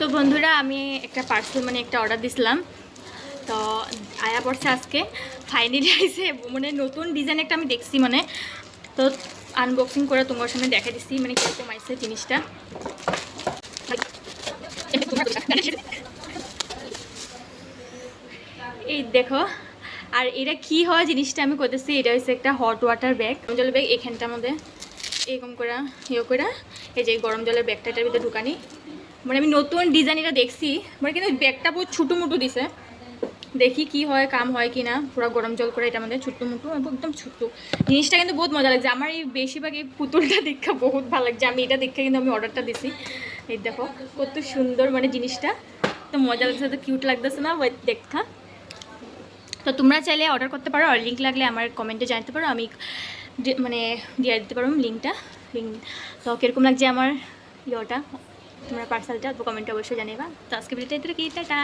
তো বন্ধুরা আমি একটা পার্সেল মানে একটা অর্ডার দিছিলাম, তো আয়া পড়ছে আজকে ফাইনালি আইছে। মানে নতুন ডিজাইন একটা আমি দেখছি, মানে তো আনবক্সিং করে তোমার সামনে দেখা দিচ্ছি মানে কীরকম আইছে জিনিসটা। এই দেখো, আর এটা কি হয় জিনিসটা আমি করতেছি। এটা হচ্ছে একটা হট ওয়াটার ব্যাগ, গরম জলের ব্যাগ। এখানটার মধ্যে এরকম করে করে এই যে গরম জলের ব্যাগটা এটার ভিতরে ঢুকানি। মানে আমি নতুন ডিজাইন এটা দেখছি, মানে কিন্তু ব্যাগটা বহুত ছোটো মুটো দিছে। দেখি কি হয়, কাম হয় কি না। পুরো গরম জল করে এটা আমাদের ছোট্টো মুটো একদম ছোট্টো জিনিসটা কিন্তু বহুত মজা লাগছে। আমার এই বেশিরভাগ এই পুতুলটা দেখা বহুত ভালো লাগছে। আমি এটা দেখে কিন্তু আমি অর্ডারটা দিছি। এই দেখো কত সুন্দর মানে জিনিসটা, তো মজা লাগছে, তো কিউট লাগতেছে না দেখা। তো তোমরা চাইলে অর্ডার করতে পারো, আর লিঙ্ক লাগলে আমার কমেন্টে জানাতে পারো, আমি মানে দিয়ে দিতে পারো লিঙ্ক। তো কীরকম লাগছে আমার ইয়েটা, তোমরা পার্সেলটা তো কমেন্টে অবশ্যই জানিবা। তো আজকে ভিডিওটা কি টাটা।